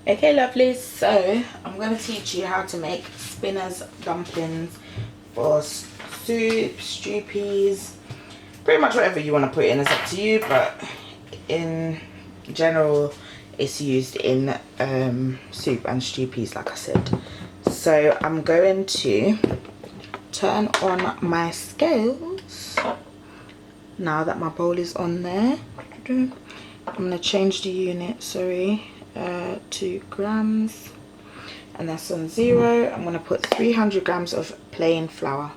Okay lovelies, so I'm going to teach you how to make Spinnas dumplings for soup, stew peas, pretty much whatever you want to put in is up to you, but in general it's used in soup and stew peas like I said. So I'm going to turn on my scales now that my bowl is on there. I'm going to change the unit, to grams, and that's on 0. I'm going to put 300 grams of plain flour.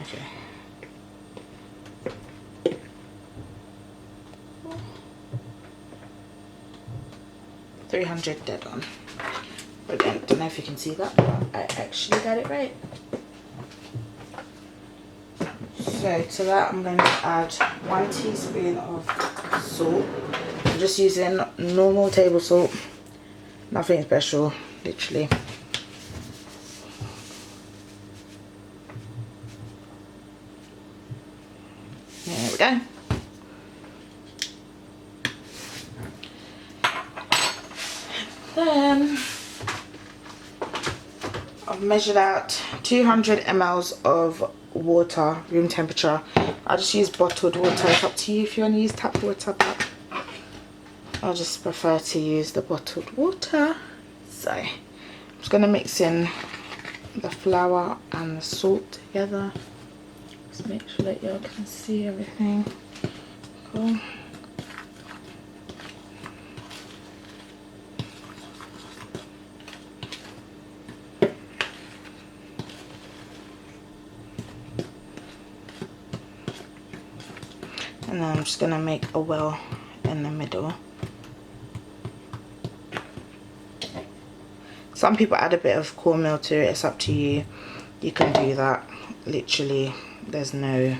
Okay. 300 dead on. Brilliant. Don't know if you can see that, but I actually got it right. So to that I'm going to add 1 teaspoon of salt. I'm just using normal table salt, nothing special, literally. There we go. Then I've measured out 200 ml of water, room temperature. I just use bottled water. It's up to you if you want to use tap water, but I just prefer to use the bottled water. So I'm just going to mix in the flour and the salt together. Just make sure that y'all can see everything. Cool. And then I'm just going to make a well in the middle. Some people add a bit of cornmeal to it, it's up to you. You can do that. Literally, there's no,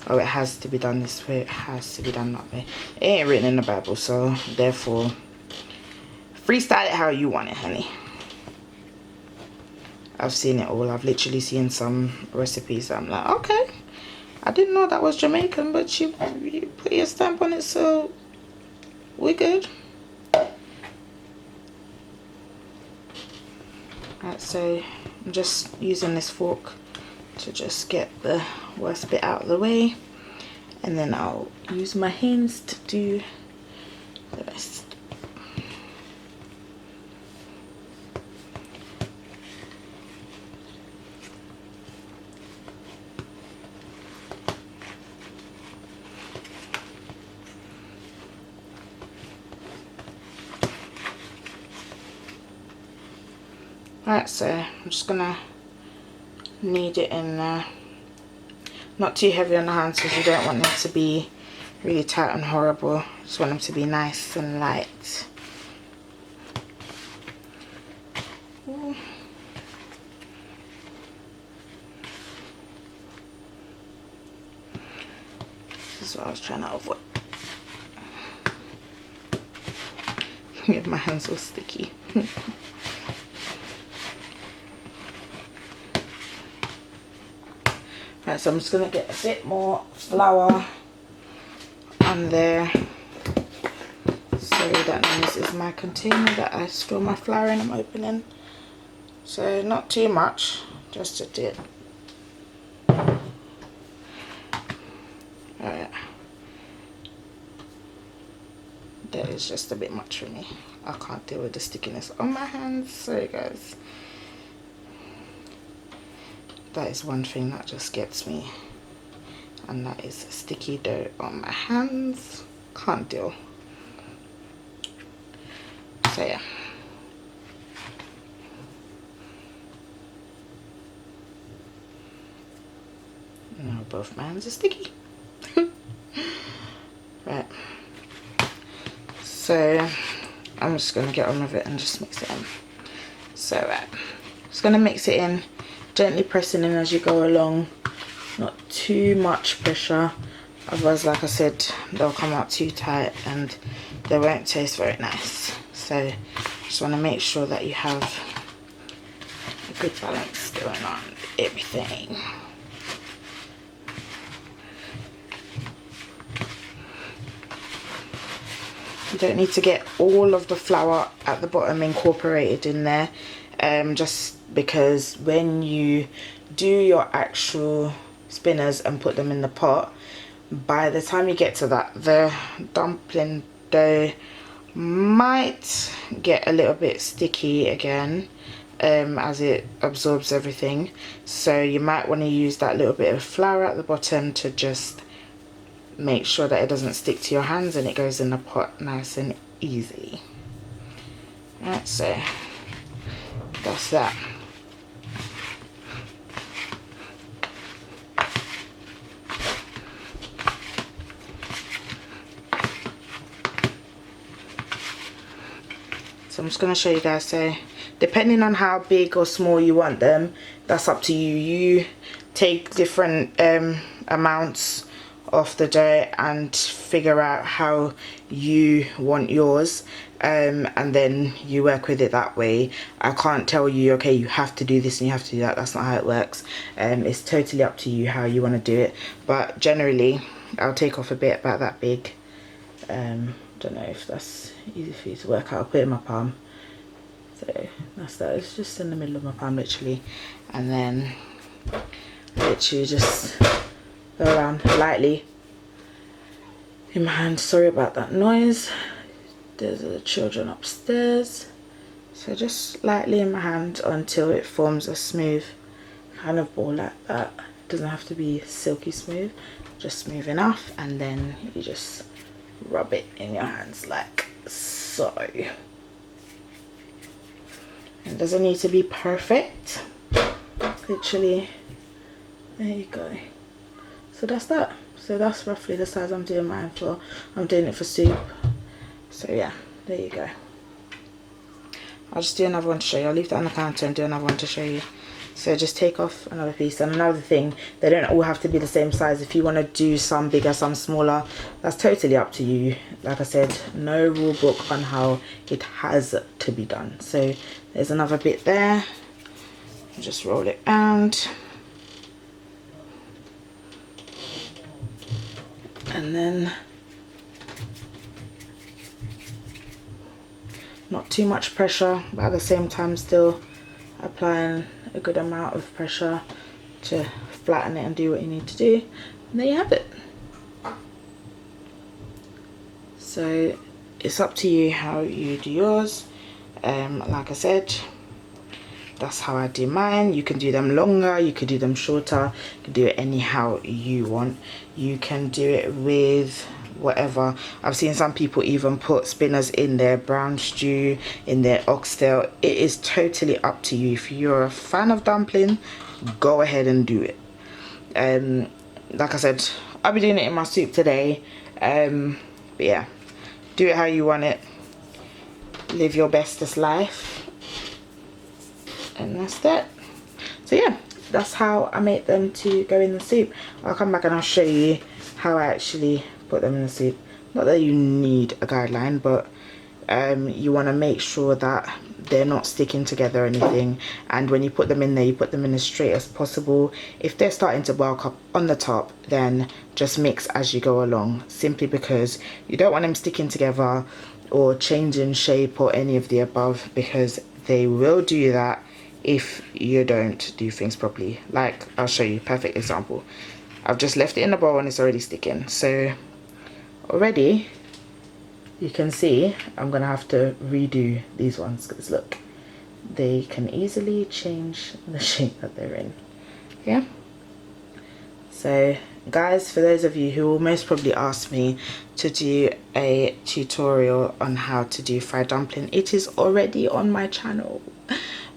oh it has to be done this way, it has to be done that way. It ain't written in the Bible, so therefore, freestyle it how you want it, honey. I've seen it all. I've literally seen some recipes that I'm like, okay, I didn't know that was Jamaican, but you put your stamp on it, so we're good. Right, so I'm just using this fork to just get the worst bit out of the way, and then I'll use my hands to do the rest. Right, so I'm just gonna knead it in there. Not too heavy on the hands because you don't want them to be really tight and horrible. Just want them to be nice and light. Ooh. This is what I was trying to avoid. Get my hands all sticky. Right, so I'm just going to get a bit more flour on there. So that means this is my container that I store my flour in. I'm opening. So not too much, just a bit. Alright. That is just a bit much for me. I can't deal with the stickiness on my hands. Sorry guys. That is one thing that just gets me, and that is sticky dough on my hands. Can't deal. So yeah. Now both my hands are sticky. Right. So I'm just gonna get on with it and just mix it in. So right. Just gonna mix it in. Gently pressing in as you go along, not too much pressure. otherwise, like I said, they'll come out too tight and they won't taste very nice. So just want to make sure that you have a good balance going on everything. You don't need to get all of the flour at the bottom incorporated in there, just because when you do your actual spinners and put them in the pot, by the time you get to that, the dumpling dough might get a little bit sticky again, as it absorbs everything. So you might want to use that little bit of flour at the bottom to just make sure that it doesn't stick to your hands and it goes in the pot nice and easy. Right, so that's that. So I'm just going to show you guys. So depending on how big or small you want them, that's up to you. You take different amounts of the dough and figure out how you want yours, and then you work with it that way. I can't tell you, okay, you have to do this and you have to do that. That's not how it works. It's totally up to you how you want to do it, but generally I'll take off a bit about that big. Don't know if that's easy for you to work out. I'll put it in my palm. So that's that. It's just in the middle of my palm literally, and then literally just go around lightly in my hand. Sorry about that noise, there's the children upstairs. So just lightly in my hand until it forms a smooth kind of ball like that. It doesn't have to be silky smooth, just smooth enough, and then you just rub it in your hands like so. It doesn't need to be perfect, literally. There you go. So that's that. So that's roughly the size I'm doing mine for. I'm doing it for soup. So yeah, there you go. I'll just do another one to show you. I'll leave that on the counter and do another one to show you. So just take off another piece. And another thing, they don't all have to be the same size. If you want to do some bigger, some smaller, that's totally up to you. Like I said, no rule book on how it has to be done. So there's another bit there. Just roll it around. And then not too much pressure, but at the same time still applying a good amount of pressure to flatten it and do what you need to do. And there you have it. So it's up to you how you do yours. Like I said, that's how I do mine. You can do them longer, you could do them shorter, you can do it anyhow you want. You can do it with whatever. I've seen some people even put spinners in their brown stew, in their oxtail. It is totally up to you. If you're a fan of dumpling, go ahead and do it. Like I said, I'll be doing it in my soup today. But yeah, do it how you want it. Live your bestest life. And that's that. So yeah, that's how I make them to go in the soup. I'll come back and I'll show you how I actually put them in the soup. Not that you need a guideline, but you want to make sure that they're not sticking together or anything, and when you put them in there, you put them in as straight as possible. If they're starting to bulk up on the top, then just mix as you go along, simply because you don't want them sticking together or changing shape or any of the above, because they will do that if you don't do things properly. Like, I'll show you, perfect example. I've just left it in the bowl and it's already sticking. So already you can see I'm gonna have to redo these ones, because look, they can easily change the shape that they're in. Yeah, so guys, for those of you who will most probably ask me to do a tutorial on how to do fried dumpling, it is already on my channel.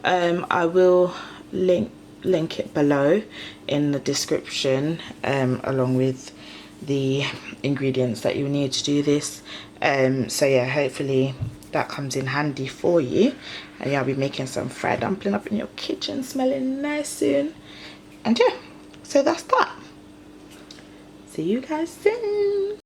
I will link it below in the description, along with the ingredients that you need to do this. So yeah, hopefully that comes in handy for you, and yeah, I'll be making some fried dumpling up in your kitchen, smelling nice soon. And yeah, so that's that. see you guys soon.